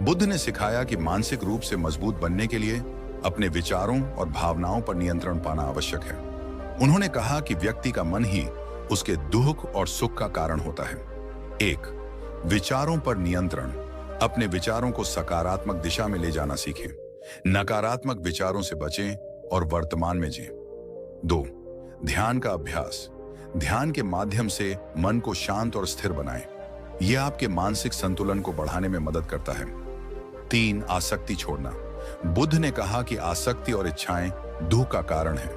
बुद्ध ने सिखाया कि मानसिक रूप से मजबूत बनने के लिए अपने विचारों और भावनाओं पर नियंत्रण पाना आवश्यक है। उन्होंने कहा कि व्यक्ति का मन ही उसके दुख और सुख का कारण होता है। 1. विचारों पर नियंत्रण। अपने विचारों को सकारात्मक दिशा में ले जाना सीखें। नकारात्मक विचारों से बचें और वर्तमान में जिएं। 2. ध्यान का अभ्यास। ध्यान के माध्यम से मन को शांत और स्थिर बनाएं। यह आपके मानसिक संतुलन को बढ़ाने में मदद करता है। 3. आसक्ति छोड़ना। बुद्ध ने कहा कि आसक्ति और इच्छाएं दुख का कारण है।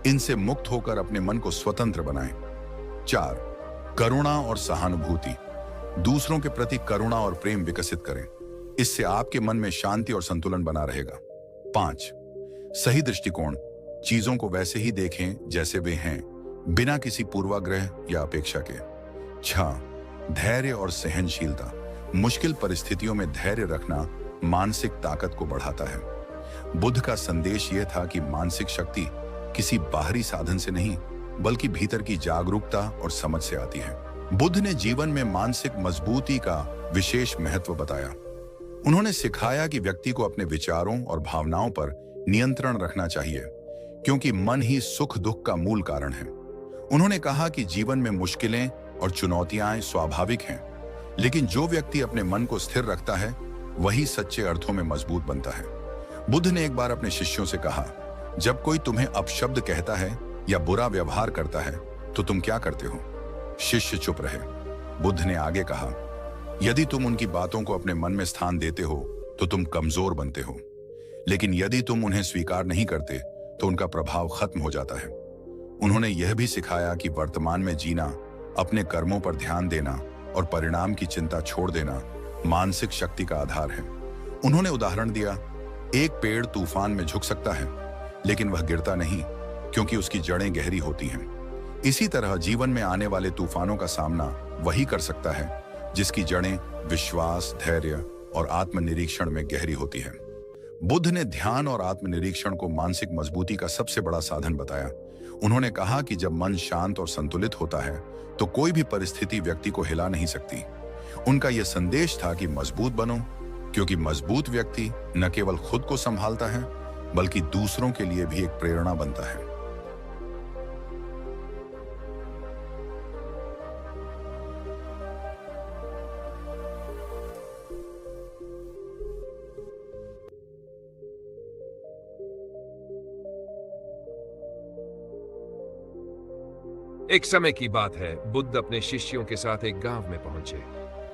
इनसे मुक्त होकर अपने मन को स्वतंत्र बनाएं। 4. करुणा और सहानुभूति। दूसरों के प्रति करुणा और प्रेम विकसित करें। इससे आपके मन में शांति और संतुलन बना रहेगा। 5. सही दृष्टिकोण। चीजों को वैसे ही देखें जैसे वे हैं, बिना किसी पूर्वाग्रह या अपेक्षा के। 6. धैर्य और सहनशीलता। मुश्किल परिस्थितियों में धैर्य रखना मानसिक ताकत को बढ़ाता है। बुद्ध का संदेश यह था कि मानसिक शक्ति किसी बाहरी साधन से नहीं, बल्कि भीतर की जागरूकता और समझ से आती है। बुद्ध ने जीवन में मानसिक मजबूती का विशेष महत्व बताया। उन्होंने सिखाया कि व्यक्ति को अपने विचारों और भावनाओं पर नियंत्रण रखना चाहिए, क्योंकि मन ही सुख दुख का मूल कारण है। उन्होंने कहा कि जीवन में मुश्किलें और चुनौतियां स्वाभाविक हैं, लेकिन जो व्यक्ति अपने मन को स्थिर रखता है वही सच्चे अर्थों में मजबूत बनता है। बुद्ध ने एक बार अपने शिष्यों से कहा, जब कोई तुम्हें अपशब्द कहता है या बुरा व्यवहार करता है तो तुम क्या करते हो? शिष्य चुप रहे। बुद्ध ने आगे कहा, यदि तुम उनकी बातों को अपने मन में स्थान देते हो तो तुम कमजोर बनते हो, लेकिन यदि तुम उन्हें स्वीकार नहीं करते तो उनका प्रभाव खत्म हो जाता है। उन्होंने यह भी सिखाया कि वर्तमान में जीना, अपने कर्मों पर ध्यान देना और परिणाम की चिंता छोड़ देना मानसिक शक्ति का आधार है। उन्होंने उदाहरण दिया, एक पेड़ तूफान में झुक सकता है, लेकिन वह गिरता नहीं, क्योंकि उसकी जड़ें गहरी होती हैं। इसी तरह जीवन में आने वाले तूफानों का सामना वही कर सकता है जिसकी जड़ें विश्वास, धैर्य और आत्मनिरीक्षण में गहरी होती है। बुद्ध ने ध्यान और आत्मनिरीक्षण को मानसिक मजबूती का सबसे बड़ा साधन बताया। उन्होंने कहा कि जब मन शांत और संतुलित होता है तो कोई भी परिस्थिति व्यक्ति को हिला नहीं सकती। उनका यह संदेश था कि मजबूत बनो, क्योंकि मजबूत व्यक्ति न केवल खुद को संभालता है, बल्कि दूसरों के लिए भी एक प्रेरणा बनता है। एक समय की बात है, बुद्ध अपने शिष्यों के साथ एक गांव में पहुंचे।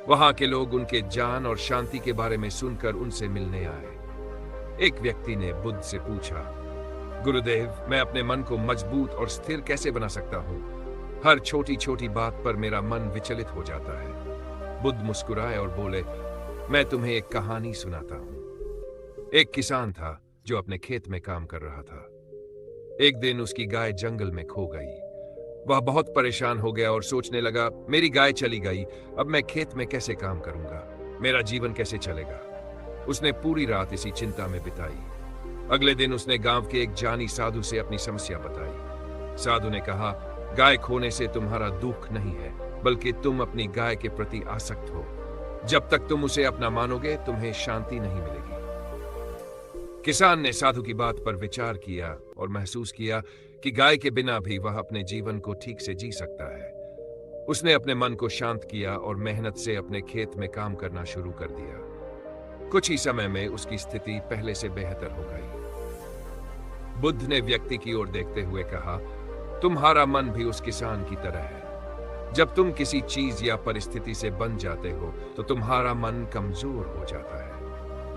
वहां के लोग उनके ज्ञान और शांति के बारे में सुनकर उनसे मिलने आए। एक व्यक्ति ने बुद्ध से पूछा, गुरुदेव, मैं अपने मन को मजबूत और स्थिर कैसे बना सकता हूँ? हर छोटी छोटी बात पर मेरा मन विचलित हो जाता है। बुद्ध मुस्कुराए और बोले, मैं तुम्हें एक कहानी सुनाता हूँ। एक किसान था जो अपने खेत में काम कर रहा था। एक दिन उसकी गाय जंगल में खो गई। वह बहुत परेशान हो गया और सोचने लगा, मेरी गाय चली गई, अब मैं खेत में कैसे काम करूंगा? मेरा जीवन कैसे चलेगा? उसने पूरी रात इसी चिंता में बिताई। अगले दिन उसने गांव के एक जानी साधु से अपनी समस्या बताई। साधु ने कहा, गाय खोने से तुम्हारा दुख नहीं है, बल्कि तुम अपनी गाय के प्रति आसक्त हो। जब तक तुम उसे अपना मानोगे, तुम्हें शांति नहीं मिलेगी। किसान ने साधु की बात पर विचार किया और महसूस किया कि गाय के बिना भी वह अपने जीवन को ठीक से जी सकता है। उसने अपने मन को शांत किया और मेहनत से अपने खेत में काम करना शुरू कर दिया। कुछ ही समय में उसकी स्थिति पहले से बेहतर हो गई। बुद्ध ने व्यक्ति की ओर देखते हुए कहा, तुम्हारा मन भी उस किसान की तरह है। जब तुम किसी चीज या परिस्थिति से बंध जाते हो तो तुम्हारा मन कमजोर हो जाता है।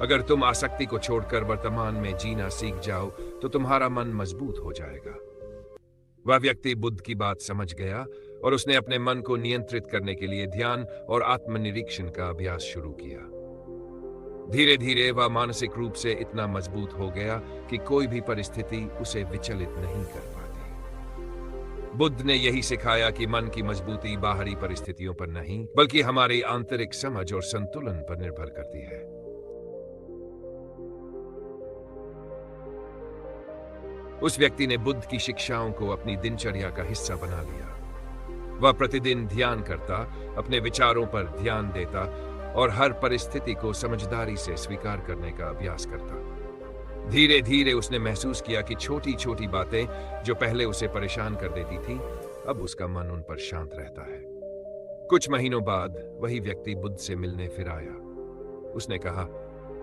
अगर तुम आसक्ति को छोड़कर वर्तमान में जीना सीख जाओ तो तुम्हारा मन मजबूत हो जाएगा। वह व्यक्ति बुद्ध की बात समझ गया और उसने अपने मन को नियंत्रित करने के लिए ध्यान और आत्मनिरीक्षण का अभ्यास शुरू किया। धीरे धीरे वह मानसिक रूप से इतना मजबूत हो गया कि कोई भी परिस्थिति उसे विचलित नहीं कर पाती। बुद्ध ने यही सिखाया कि मन की मजबूती बाहरी परिस्थितियों पर नहीं, बल्कि हमारी आंतरिक समझ और संतुलन पर निर्भर करती है। उस व्यक्ति ने बुद्ध की शिक्षाओं को अपनी दिनचर्या का हिस्सा बना लिया। वह प्रतिदिन ध्यान करता, अपने विचारों पर ध्यान देता और हर परिस्थिति को समझदारी से स्वीकार करने का अभ्यास करता। धीरे धीरे उसने महसूस किया कि छोटी छोटी बातें जो पहले उसे परेशान कर देती थी, अब उसका मन उन पर शांत रहता है। कुछ महीनों बाद वही व्यक्ति बुद्ध से मिलने फिर आया। उसने कहा,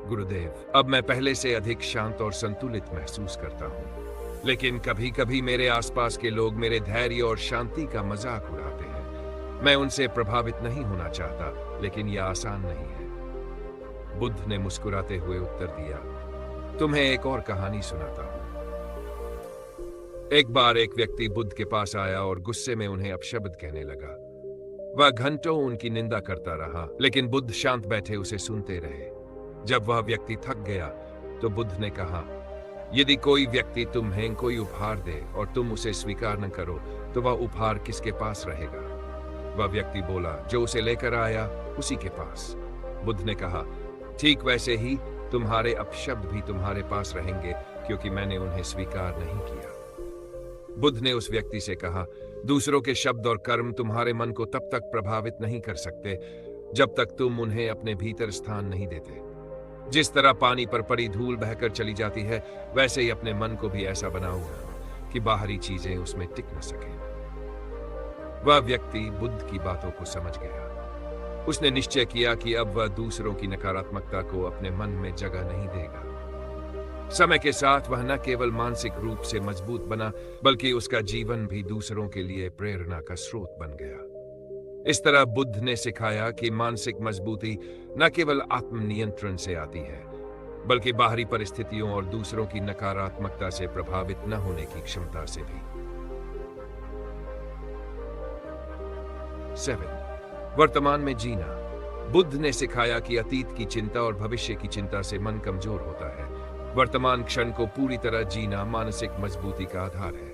गुरुदेव, अब मैं पहले से अधिक शांत और संतुलित महसूस करता हूँ, लेकिन कभी कभी मेरे आसपास के लोग मेरे धैर्य और शांति का मजाक उड़ाते हैं। मैं उनसे प्रभावित नहीं होना चाहता, लेकिन यह आसान नहीं है। बुद्ध ने मुस्कुराते हुए उत्तर दिया, तुम्हें एक और कहानी सुनाता हूं। एक बार एक व्यक्ति बुद्ध के पास आया और गुस्से में उन्हें अपशब्द कहने लगा। वह घंटों उनकी निंदा करता रहा, लेकिन बुद्ध शांत बैठे उसे सुनते रहे। जब वह व्यक्ति थक गया तो बुद्ध ने कहा, यदि कोई व्यक्ति तुम्हें कोई उपहार दे और तुम उसे स्वीकार न करो, तो वह उपहार किसके पास रहेगा? वह व्यक्ति बोला, जो उसे लेकर आया उसी के पास। बुद्ध ने कहा, ठीक वैसे ही तुम्हारे अपशब्द भी तुम्हारे पास रहेंगे, क्योंकि मैंने उन्हें स्वीकार नहीं किया। बुद्ध ने उस व्यक्ति से कहा, दूसरों के शब्द और कर्म तुम्हारे मन को तब तक प्रभावित नहीं कर सकते जब तक तुम उन्हें अपने भीतर स्थान नहीं देते। जिस तरह पानी पर पड़ी धूल बहकर चली जाती है, वैसे ही अपने मन को भी ऐसा बनाओ कि बाहरी चीजें उसमें टिक न सके। वह व्यक्ति बुद्ध की बातों को समझ गया। उसने निश्चय किया कि अब वह दूसरों की नकारात्मकता को अपने मन में जगह नहीं देगा। समय के साथ वह न केवल मानसिक रूप से मजबूत बना, बल्कि उसका जीवन भी दूसरों के लिए प्रेरणा का स्रोत बन गया। इस तरह बुद्ध ने सिखाया कि मानसिक मजबूती न केवल आत्मनियंत्रण से आती है, बल्कि बाहरी परिस्थितियों और दूसरों की नकारात्मकता से प्रभावित न होने की क्षमता से भी। 7. वर्तमान में जीना। बुद्ध ने सिखाया कि अतीत की चिंता और भविष्य की चिंता से मन कमजोर होता है। वर्तमान क्षण को पूरी तरह जीना मानसिक मजबूती का आधार है।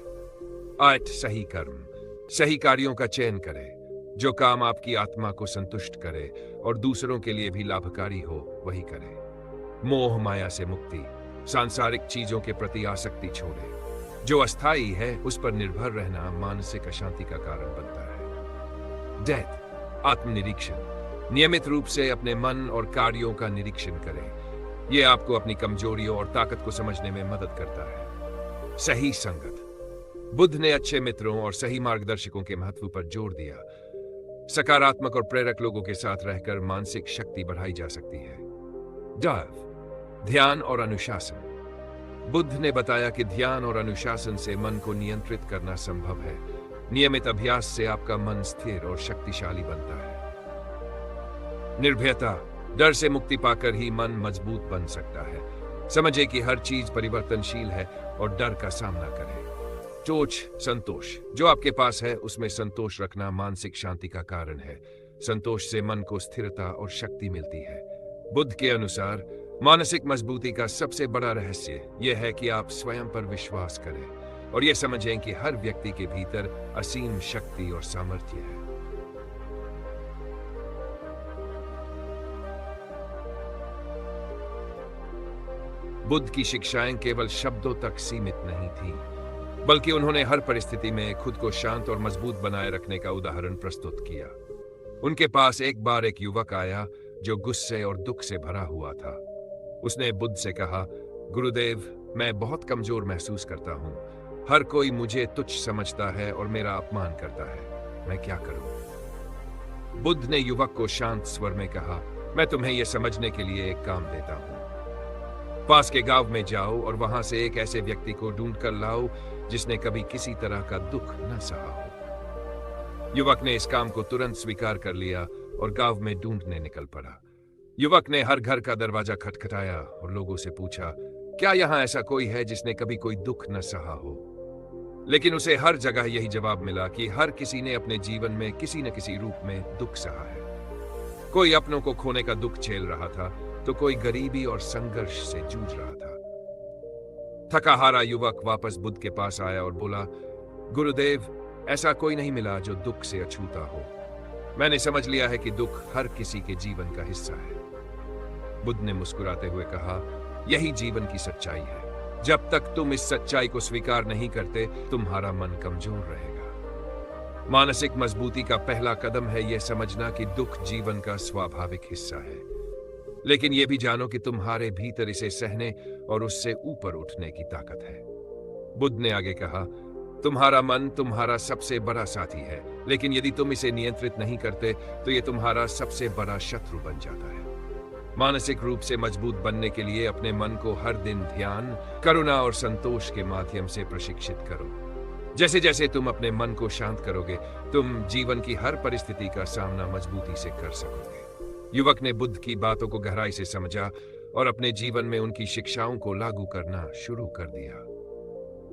8. सही कर्म। सही कार्यों का चयन करें। जो काम आपकी आत्मा को संतुष्ट करे और दूसरों के लिए भी लाभकारी हो, वही करें। मोह माया से मुक्ति। सांसारिक चीजों के प्रति आसक्ति छोड़े। जो अस्थायी है उस पर निर्भर रहना मानसिक अशांति का कारण बनता है। डेथ। आत्मनिरीक्षण। नियमित रूप से अपने मन और कार्यों का निरीक्षण करें। यह आपको अपनी कमजोरियों और ताकत को समझने में मदद करता है। सही संगत। बुद्ध ने अच्छे मित्रों और सही मार्गदर्शकों के महत्व पर जोर दिया। सकारात्मक और प्रेरक लोगों के साथ रहकर मानसिक शक्ति बढ़ाई जा सकती है। ध्यान और अनुशासन। बुद्ध ने बताया कि ध्यान और अनुशासन से मन को नियंत्रित करना संभव है। नियमित अभ्यास से आपका मन स्थिर और शक्तिशाली बनता है। निर्भयता। डर से मुक्ति पाकर ही मन मजबूत बन सकता है। समझे कि हर चीज परिवर्तनशील है और डर का सामना करें। संतोष। जो आपके पास है उसमें संतोष रखना मानसिक शांति का कारण है। संतोष से मन को स्थिरता और शक्ति मिलती है। बुद्ध के अनुसार मानसिक मजबूती का सबसे बड़ा रहस्य यह है कि आप स्वयं पर विश्वास करें और यह समझें कि हर व्यक्ति के भीतर असीम शक्ति और सामर्थ्य है। बुद्ध की शिक्षाएं केवल शब्दों तक सीमित नहीं थीं, बल्कि उन्होंने हर परिस्थिति में खुद को शांत और मजबूत बनाए रखने का उदाहरण प्रस्तुत किया। उनके पास एक बार एक युवक आया जो गुस्से और दुख से भरा हुआ था। उसने बुद्ध से कहा, गुरुदेव, मैं बहुत कमजोर महसूस करता हूँ। हर कोई मुझे तुच्छ समझता है और मेरा अपमान करता है। मैं क्या करूं? बुद्ध ने युवक को शांत स्वर में कहा, मैं तुम्हें यह समझने के लिए एक काम देता हूं। पास के गांव में जाओ और वहां से एक ऐसे व्यक्ति को ढूंढ कर लाओ जिसने कभी किसी तरह का दुख न सहा हो। युवक ने इस काम को तुरंत स्वीकार कर लिया और गांव में ढूंढने निकल पड़ा। युवक ने हर घर का दरवाजा खटखटाया और लोगों से पूछा, क्या यहाँ ऐसा कोई है जिसने कभी कोई दुख न सहा हो? लेकिन उसे हर जगह यही जवाब मिला कि हर किसी ने अपने जीवन में किसी न किसी रूप में दुख सहा है। कोई अपनों को खोने का दुख झेल रहा था, तो कोई गरीबी और संघर्ष से जूझ रहा था। थका हारा युवक वापस बुद्ध के पास आया और बोला, गुरुदेव, ऐसा कोई नहीं मिला जो दुख से अछूता हो। मैंने समझ लिया है कि दुख हर किसी के जीवन का हिस्सा है। बुद्ध ने मुस्कुराते हुए कहा, यही जीवन की सच्चाई है। जब तक तुम इस सच्चाई को स्वीकार नहीं करते, तुम्हारा मन कमजोर रहेगा। मानसिक मजबूती का पहला कदम है यह समझना कि दुख जीवन का स्वाभाविक हिस्सा है, लेकिन यह भी जानो कि तुम्हारे भीतर इसे सहने और उससे ऊपर उठने की ताकत है। बुद्ध ने आगे कहा, तुम्हारा मन तुम्हारा सबसे बड़ा साथी है, लेकिन यदि तुम इसे नियंत्रित नहीं करते तो यह तुम्हारा सबसे बड़ा शत्रु बन जाता है। मानसिक रूप से मजबूत बनने के लिए अपने मन को हर दिन ध्यान, करुणा और संतोष के माध्यम से प्रशिक्षित करो। जैसे जैसे तुम अपने मन को शांत करोगे, तुम जीवन की हर परिस्थिति का सामना मजबूती से कर सकोगे। युवक ने बुद्ध की बातों को गहराई से समझा और अपने जीवन में उनकी शिक्षाओं को लागू करना शुरू कर दिया।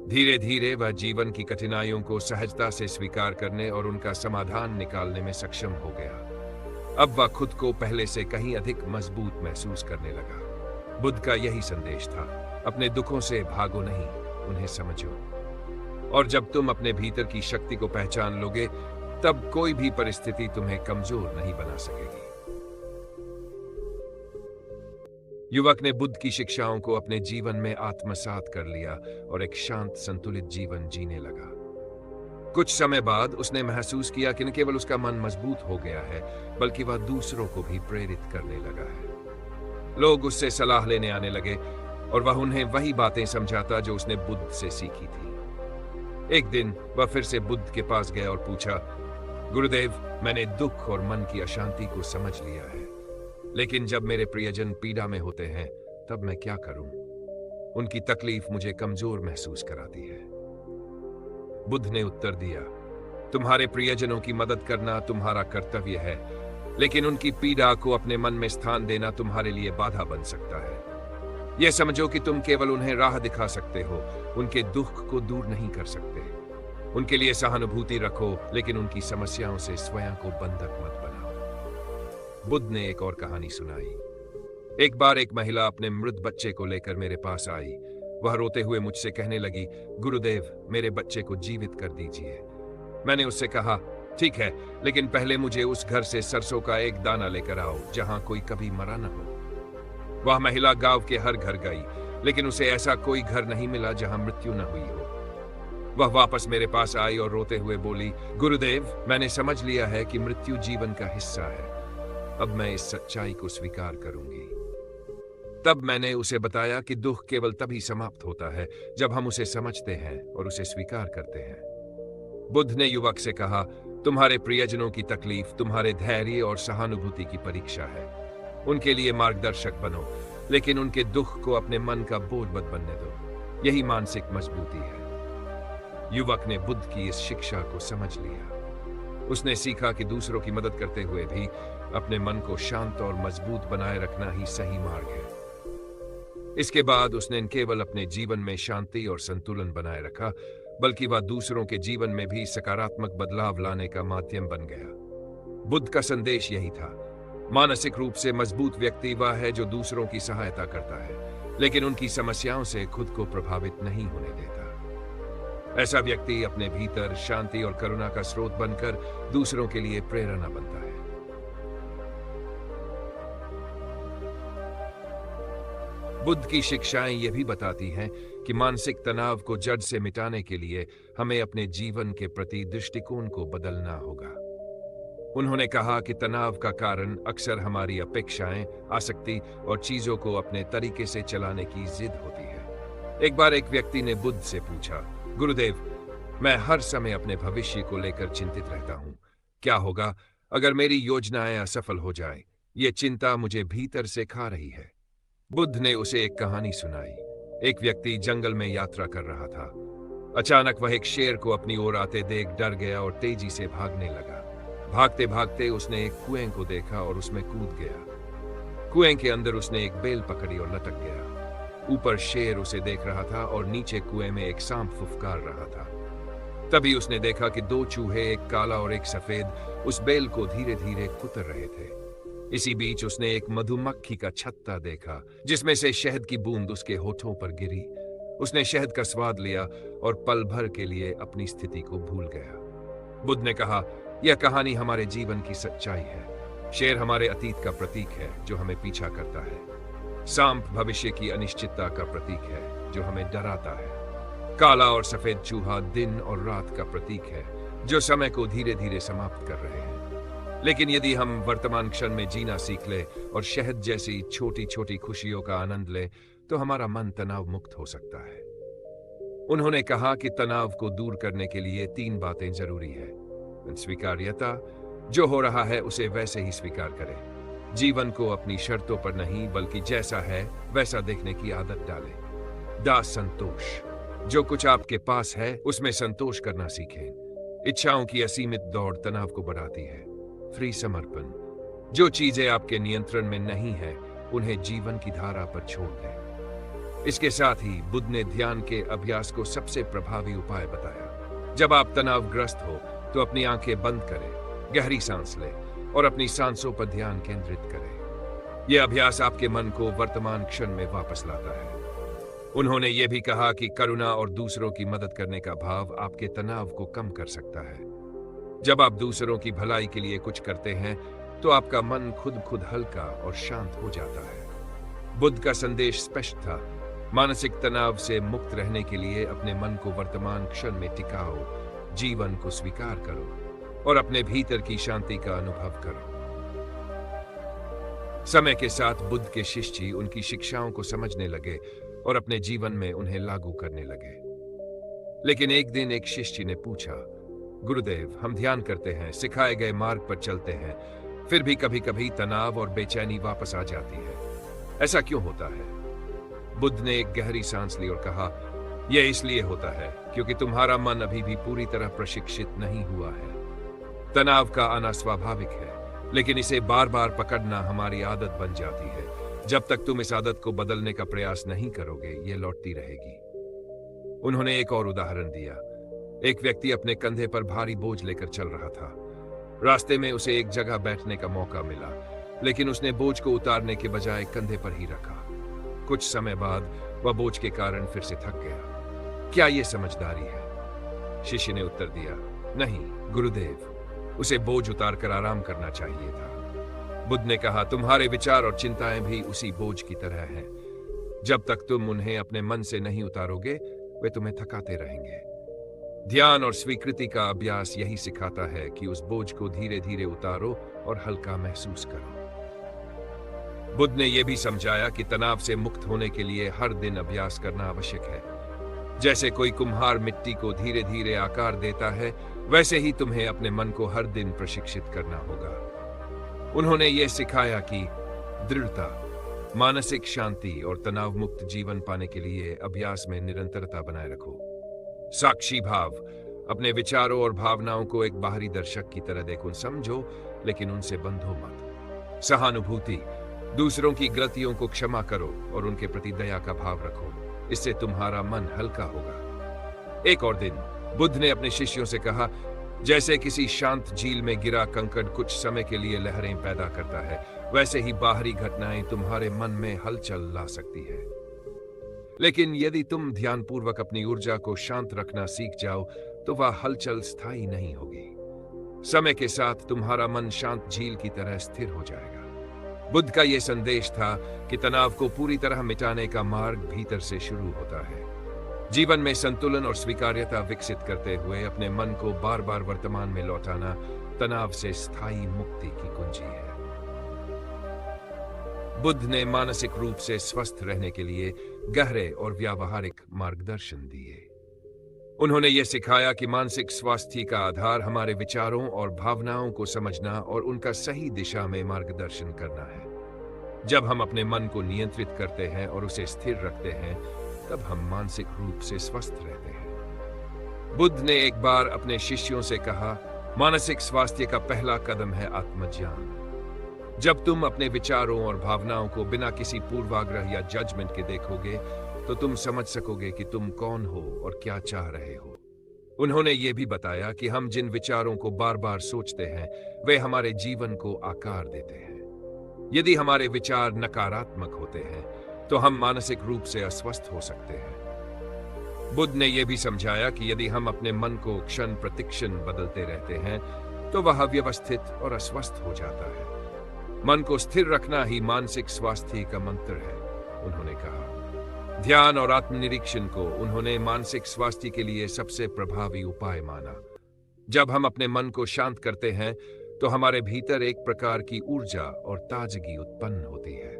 धीरे धीरे वह जीवन की कठिनाइयों को सहजता से स्वीकार करने और उनका समाधान निकालने में सक्षम हो गया। अब वह खुद को पहले से कहीं अधिक मजबूत महसूस करने लगा। बुद्ध का यही संदेश था, अपने दुखों से भागो नहीं, उन्हें समझो। और जब तुम अपने भीतर की शक्ति को पहचान लोगे, तब कोई भी परिस्थिति तुम्हें कमजोर नहीं बना सकेगी। युवक ने बुद्ध की शिक्षाओं को अपने जीवन में आत्मसात कर लिया और एक शांत संतुलित जीवन जीने लगा। कुछ समय बाद उसने महसूस किया कि न केवल उसका मन मजबूत हो गया है, बल्कि वह दूसरों को भी प्रेरित करने लगा है। लोग उससे सलाह लेने आने लगे और वह उन्हें वही बातें समझाता जो उसने बुद्ध से सीखी थी। एक दिन वह फिर से बुद्ध के पास गया और पूछा, गुरुदेव, मैंने दुख और मन की अशांति को समझ लिया है, लेकिन जब मेरे प्रियजन पीड़ा में होते हैं तब मैं क्या करूं? उनकी तकलीफ मुझे कमजोर महसूस कराती है। बुद्ध ने उत्तर दिया, तुम्हारे प्रियजनों की मदद करना तुम्हारा कर्तव्य है, लेकिन उनकी पीड़ा को अपने मन में स्थान देना तुम्हारे लिए बाधा बन सकता है। यह समझो कि तुम केवल उन्हें राह दिखा सकते हो, उनके दुख को दूर नहीं कर सकते। उनके लिए सहानुभूति रखो, लेकिन उनकी समस्याओं से स्वयं को बंधक मत बनाओ। बुद्ध ने एक और कहानी सुनाई। एक बार एक महिला अपने मृत बच्चे को लेकर मेरे पास आई। वह रोते हुए मुझसे कहने लगी, गुरुदेव, मेरे बच्चे को जीवित कर दीजिए। मैंने उससे कहा, ठीक है, लेकिन पहले मुझे उस घर से सरसों का एक दाना लेकर आओ जहां कोई कभी मरा न हो। वह महिला गांव के हर घर गई, लेकिन उसे ऐसा कोई घर नहीं मिला जहां मृत्यु न हुई हो। वह वापस मेरे पास आई और रोते हुए बोली, गुरुदेव, मैंने समझ लिया है कि मृत्यु जीवन का हिस्सा है। अब मैं इस सच्चाई को स्वीकार करूंगी। तब मैंने उसे बताया कि दुख केवल तभी समाप्त होता है जब हम उसे समझते हैं और उसे स्वीकार करते हैं। बुद्ध ने युवक से कहा, तुम्हारे प्रियजनों की तकलीफ तुम्हारे धैर्य और सहानुभूति की परीक्षा है। उनके लिए मार्गदर्शक बनो, लेकिन उनके दुख को अपने मन का बोझ मत बनने दो। यही मानसिक मजबूती है। युवक ने बुद्ध की इस शिक्षा को समझ लिया। उसने सीखा कि दूसरों की मदद करते हुए भी अपने मन को शांत और मजबूत बनाए रखना ही सही मार्ग है। इसके बाद उसने न केवल अपने जीवन में शांति और संतुलन बनाए रखा, बल्कि वह दूसरों के जीवन में भी सकारात्मक बदलाव लाने का माध्यम बन गया। बुद्ध का संदेश यही था, मानसिक रूप से मजबूत व्यक्ति वह है जो दूसरों की सहायता करता है, लेकिन उनकी समस्याओं से खुद को प्रभावित नहीं होने देता। ऐसा व्यक्ति अपने भीतर शांति और करुणा का स्रोत बनकर दूसरों के लिए प्रेरणा बनता है। बुद्ध की शिक्षाएं यह भी बताती हैं कि मानसिक तनाव को जड़ से मिटाने के लिए हमें अपने जीवन के प्रति दृष्टिकोण को बदलना होगा। उन्होंने कहा कि तनाव का कारण अक्सर हमारी अपेक्षाएं, आसक्ति और चीजों को अपने तरीके से चलाने की जिद होती है। एक बार एक व्यक्ति ने बुद्ध से पूछा, गुरुदेव, मैं हर समय अपने भविष्य को लेकर चिंतित रहता हूं। क्या होगा अगर मेरी योजनाएं असफल हो जाएं? ये चिंता मुझे भीतर से खा रही है। बुद्ध ने उसे एक कहानी सुनाई। एक व्यक्ति जंगल में यात्रा कर रहा था। अचानक वह एक शेर को अपनी ओर आते देख डर गया और तेजी से भागने लगा। भागते भागते उसने एक कुएं को देखा और उसमें कूद गया। कुएं के अंदर उसने एक बेल पकड़ी और लटक गया। ऊपर शेर उसे देख रहा था और नीचे कुएं में एक सांप फुफकार रहा था। तभी उसने देखा कि दो चूहे, एक काला और एक सफेद, उस बेल को धीरे धीरे कुतर रहे थे। इसी बीच उसने एक मधुमक्खी का छत्ता देखा जिसमें से शहद की बूंद उसके होठों पर गिरी। उसने शहद का स्वाद लिया और पल भर के लिए अपनी स्थिति को भूल गया। बुद्ध ने कहा, यह कहानी हमारे जीवन की सच्चाई है। शेर हमारे अतीत का प्रतीक है जो हमें पीछा करता है। सांप भविष्य की अनिश्चितता का प्रतीक है जो हमें डराता है। काला और सफेद चूहा दिन और रात का प्रतीक है जो समय को धीरे धीरे समाप्त कर रहे हैं। लेकिन यदि हम वर्तमान क्षण में जीना सीख ले और शहद जैसी छोटी छोटी खुशियों का आनंद ले, तो हमारा मन तनाव मुक्त हो सकता है। उन्होंने कहा कि तनाव को दूर करने के लिए 3 बातें जरूरी है। स्वीकार्यता, जो हो रहा है उसे वैसे ही स्वीकार करें। जीवन को अपनी शर्तों पर नहीं बल्कि जैसा है वैसा देखने की आदत डालें। दास संतोष, जो कुछ आपके पास है उसमें संतोष करना सीखें। इच्छाओं की असीमित दौड़ तनाव को बढ़ाती है। फ्री समर्पण, जो चीजें आपके नियंत्रण में नहीं है उन्हें जीवन की धारा पर छोड़ दें। इसके साथ ही बुद्ध ने ध्यान के अभ्यास को सबसे प्रभावी उपाय बताया। जब आप तनावग्रस्त हो तो अपनी आंखें बंद करें, गहरी सांस लें और अपनी सांसों पर ध्यान केंद्रित करें। यह अभ्यास आपके मन को वर्तमान क्षण में वापस लाता है। उन्होंने ये भी कहा कि करुणा और दूसरों की मदद करने का भाव आपके तनाव को कम कर सकता है। जब आप दूसरों की भलाई के लिए कुछ करते हैं तो आपका मन खुद हल्का और शांत हो जाता है। बुद्ध का संदेश स्पष्ट था। मानसिक तनाव से मुक्त रहने के लिए अपने मन को वर्तमान क्षण में टिकाओ, जीवन को स्वीकार करो और अपने भीतर की शांति का अनुभव करो। समय के साथ बुद्ध के शिष्य उनकी शिक्षाओं को समझने लगे और अपने जीवन में उन्हें लागू करने लगे। लेकिन एक दिन एक शिष्य ने पूछा, गुरुदेव, हम ध्यान करते हैं, सिखाए गए मार्ग पर चलते हैं, फिर भी कभी कभी तनाव और बेचैनी वापस आ जाती है। ऐसा क्यों होता है? बुद्ध ने एक गहरी सांस ली और कहा, यह इसलिए होता है क्योंकि तुम्हारा मन अभी भी पूरी तरह प्रशिक्षित नहीं हुआ है। तनाव का आना स्वाभाविक है, लेकिन इसे बार बार पकड़ना हमारी आदत बन जाती है। जब तक तुम इस आदत को बदलने का प्रयास नहीं करोगे, ये लौटती रहेगी। उन्होंने एक और उदाहरण दिया। एक व्यक्ति अपने कंधे पर भारी बोझ लेकर चल रहा था। रास्ते में उसे एक जगह बैठने का मौका मिला, लेकिन उसने बोझ को उतारने के बजाय कंधे पर ही रखा। कुछ समय बाद वह बोझ के कारण फिर से थक गया। क्या यह समझदारी है? शिष्य ने उत्तर दिया, नहीं गुरुदेव, उसे बोझ उतारकर आराम करना चाहिए था। बुद्ध ने कहा, तुम्हारे विचार और चिंताएं भी उसी बोझ की तरह हैं। जब तक तुम उन्हें अपने मन से नहीं उतारोगे, वे तुम्हें थकाते रहेंगे। ध्यान और स्वीकृति का अभ्यास यही सिखाता है कि उस बोझ को धीरे धीरे उतारो और हल्का महसूस करो। बुद्ध ने यह भी समझाया कि तनाव से मुक्त होने के लिए हर दिन अभ्यास करना आवश्यक है। जैसे कोई कुम्हार मिट्टी को धीरे धीरे आकार देता है, वैसे ही तुम्हें अपने मन को हर दिन प्रशिक्षित करना होगा। उन्होंने यह सिखाया कि दृढ़ता, मानसिक शांति और तनाव मुक्त जीवन पाने के लिए अभ्यास में निरंतरता बनाए रखो। साक्षी भाव, अपने विचारों और भावनाओं को एक बाहरी दर्शक की तरह देखो, समझो लेकिन उनसे बंधो मत। सहानुभूति, दूसरों की गलतियों को क्षमा करो और उनके प्रति दया का भाव रखो। इससे तुम्हारा मन हल्का होगा। एक और दिन बुद्ध ने अपने शिष्यों से कहा, जैसे किसी शांत झील में गिरा कंकड़ कुछ समय के लिए लहरें पैदा करता है, वैसे ही बाहरी घटनाएं तुम्हारे मन में हलचल ला सकती है। लेकिन यदि तुम ध्यानपूर्वक अपनी ऊर्जा को शांत रखना सीख जाओ तो वह हलचल स्थायी नहीं होगी। समय के साथ तुम्हारा मन शांत झील की तरह स्थिर हो जाएगा। बुद्ध का यह संदेश था कि तनाव को पूरी तरह मिटाने का मार्ग भीतर से शुरू होता है। जीवन में संतुलन और स्वीकार्यता विकसित करते हुए अपने मन को बार बार वर्तमान में लौटाना तनाव से स्थायी मुक्ति की कुंजी है। बुद्ध ने मानसिक रूप से स्वस्थ रहने के लिए गहरे और व्यावहारिक मार्गदर्शन दिए। उन्होंने यह सिखाया कि मानसिक स्वास्थ्य का आधार हमारे विचारों और भावनाओं को समझना और उनका सही दिशा में मार्गदर्शन करना है। जब हम अपने मन को नियंत्रित करते हैं और उसे स्थिर रखते हैं, तब हम मानसिक रूप से स्वस्थ रहते हैं। बुद्ध ने एक बार अपने शिष्यों से कहा, मानसिक स्वास्थ्य का पहला कदम है आत्मज्ञान। जब तुम अपने विचारों और भावनाओं को बिना किसी पूर्वाग्रह या जजमेंट के देखोगे, तो तुम समझ सकोगे कि तुम कौन हो और क्या चाह रहे हो। उन्होंने ये भी बताया कि हम जिन विचारों को बार बार सोचते हैं, वे हमारे जीवन को आकार देते हैं। यदि हमारे विचार नकारात्मक होते हैं, तो हम मानसिक रूप से अस्वस्थ हो सकते हैं। बुद्ध ने यह भी समझाया कि यदि हम अपने मन को क्षण प्रतिक्षण बदलते रहते हैं, तो वह व्यवस्थित और अस्वस्थ हो जाता है। मन को स्थिर रखना ही मानसिक स्वास्थ्य का मंत्र है, उन्होंने कहा। ध्यान और आत्मनिरीक्षण को उन्होंने मानसिक स्वास्थ्य के लिए सबसे प्रभावी उपाय माना। जब हम अपने मन को शांत करते हैं तो हमारे भीतर एक प्रकार की ऊर्जा और ताजगी उत्पन्न होती है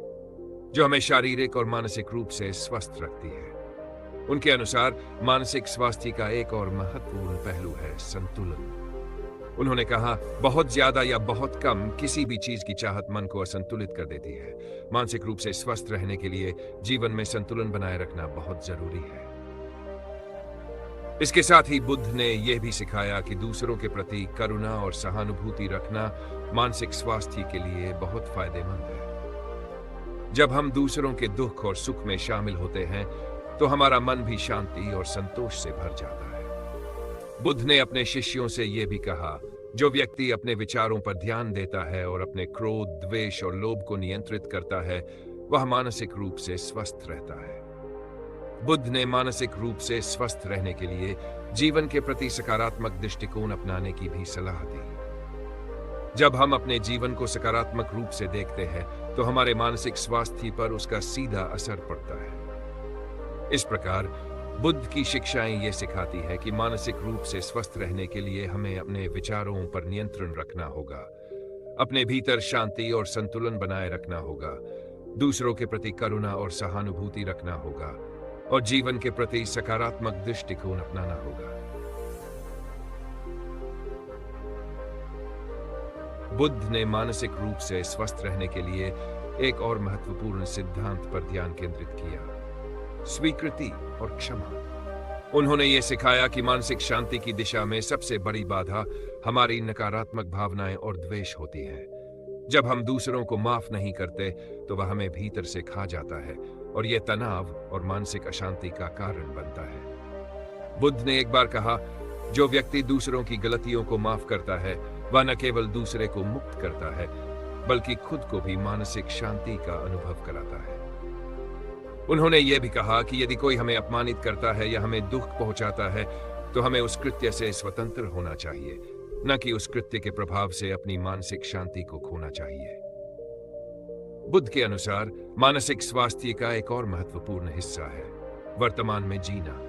जो हमें शारीरिक और मानसिक रूप से स्वस्थ रखती है। उनके अनुसार मानसिक स्वास्थ्य का एक और महत्वपूर्ण पहलू है संतुलन। उन्होंने कहा, बहुत ज्यादा या बहुत कम किसी भी चीज की चाहत मन को असंतुलित कर देती है। मानसिक रूप से स्वस्थ रहने के लिए जीवन में संतुलन बनाए रखना बहुत जरूरी है। इसके साथ ही बुद्ध ने यह भी सिखाया कि दूसरों के प्रति करुणा और सहानुभूति रखना मानसिक स्वास्थ्य के लिए बहुत फायदेमंद है। जब हम दूसरों के दुख और सुख में शामिल होते हैं तो हमारा मन भी शांति और संतोष से भर जाता है। बुद्ध ने अपने शिष्यों से यह भी कहा, जो व्यक्ति अपने विचारों पर ध्यान देता है और अपने क्रोध, द्वेष और लोभ को नियंत्रित करता है, वह मानसिक रूप से स्वस्थ रहता है। बुद्ध ने मानसिक रूप से स्वस्थ रहने के लिए जीवन के प्रति सकारात्मक दृष्टिकोण अपनाने की भी सलाह दी। जब हम अपने जीवन को सकारात्मक रूप से देखते हैं तो हमारे मानसिक स्वास्थ्य पर उसका सीधा असर पड़ता है। इस प्रकार बुद्ध की शिक्षाएं ये सिखाती है कि मानसिक रूप से स्वस्थ रहने के लिए हमें अपने विचारों पर नियंत्रण रखना होगा, अपने भीतर शांति और संतुलन बनाए रखना होगा, दूसरों के प्रति करुणा और सहानुभूति रखना होगा और जीवन के प्रति सकारात्मक दृष्टिकोण अपनाना होगा। बुद्ध ने मानसिक रूप से स्वस्थ रहने के लिए एक और महत्वपूर्ण सिद्धांत पर ध्यान केंद्रित किया, स्वीकृति और क्षमा। उन्होंने ये सिखाया कि मानसिक शांति की दिशा में सबसे बड़ी बाधा हमारी नकारात्मक भावनाएं और द्वेष होती है। जब हम दूसरों को माफ नहीं करते तो वह हमें भीतर से खा जाता है और यह तनाव और मानसिक अशांति का कारण बनता है। बुद्ध ने एक बार कहा, जो व्यक्ति दूसरों की गलतियों को माफ करता है वह न केवल दूसरे को मुक्त करता है बल्कि खुद को भी मानसिक शांति का अनुभव कराता है। उन्होंने यह भी कहा कि यदि कोई हमें अपमानित करता है या हमें दुख पहुंचाता है तो हमें उस कृत्य से स्वतंत्र होना चाहिए, न कि उस कृत्य के प्रभाव से अपनी मानसिक शांति को खोना चाहिए। बुद्ध के अनुसार मानसिक स्वास्थ्य का एक और महत्वपूर्ण हिस्सा है वर्तमान में जीना।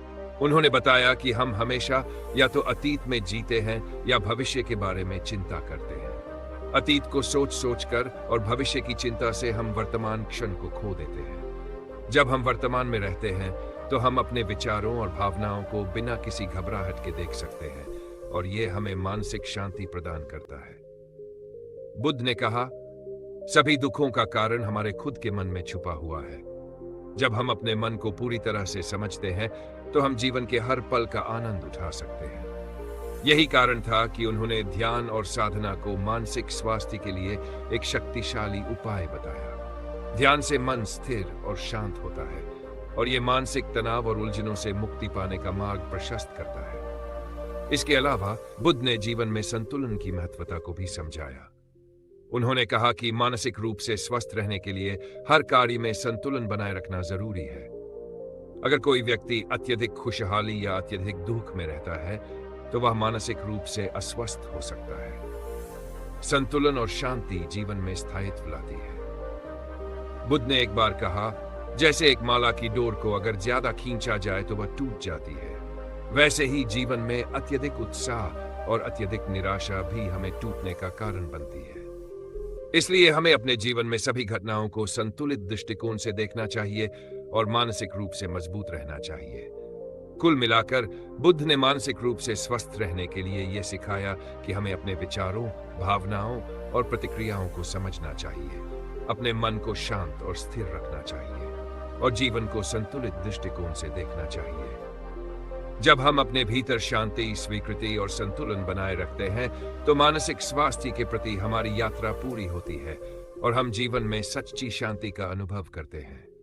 उन्होंने बताया कि हम हमेशा या तो अतीत में जीते हैं या भविष्य के बारे में चिंता करते हैं। अतीत को सोच सोचकर और भविष्य की चिंता से हम वर्तमान क्षण को खो देते हैं। जब हम वर्तमान में रहते हैं तो हम अपने विचारों और भावनाओं को बिना किसी घबराहट के देख सकते हैं और यह हमें मानसिक शांति प्रदान करता है। बुद्ध ने कहा, सभी दुखों का कारण हमारे खुद के मन में छुपा हुआ है। जब हम अपने मन को पूरी तरह से समझते हैं तो हम जीवन के हर पल का आनंद उठा सकते हैं। यही कारण था कि उन्होंने ध्यान और साधना को मानसिक स्वास्थ्य के लिए एक शक्तिशाली उपाय बताया। ध्यान से मन स्थिर और शांत होता है और यह मानसिक तनाव और उलझनों से मुक्ति पाने का मार्ग प्रशस्त करता है। इसके अलावा बुद्ध ने जीवन में संतुलन की महत्वता को भी समझाया। उन्होंने कहा कि मानसिक रूप से स्वस्थ रहने के लिए हर कार्य में संतुलन बनाए रखना जरूरी है। अगर कोई व्यक्ति अत्यधिक खुशहाली या अत्यधिक दुख में रहता है तो वह मानसिक रूप से अस्वस्थ हो सकता है। संतुलन और शांति जीवन में स्थायित्व लाती है। बुद्ध ने एक बार कहा, जैसे एक माला की डोर को अगर ज्यादा खींचा जाए तो वह टूट जाती है, वैसे ही जीवन में अत्यधिक उत्साह और अत्यधिक निराशा भी हमें टूटने का कारण बनती है। इसलिए हमें अपने जीवन में सभी घटनाओं को संतुलित दृष्टिकोण से देखना चाहिए और मानसिक रूप से मजबूत रहना चाहिए। कुल मिलाकर बुद्ध ने मानसिक रूप से स्वस्थ रहने के लिए यह सिखाया कि हमें अपने विचारों, भावनाओं और प्रतिक्रियाओं को समझना चाहिए, अपने मन को शांत और स्थिर रखना चाहिए और जीवन को संतुलित दृष्टिकोण से देखना चाहिए। जब हम अपने भीतर शांति, स्वीकृति और संतुलन बनाए रखते हैं तो मानसिक स्वास्थ्य के प्रति हमारी यात्रा पूरी होती है और हम जीवन में सच्ची शांति का अनुभव करते हैं।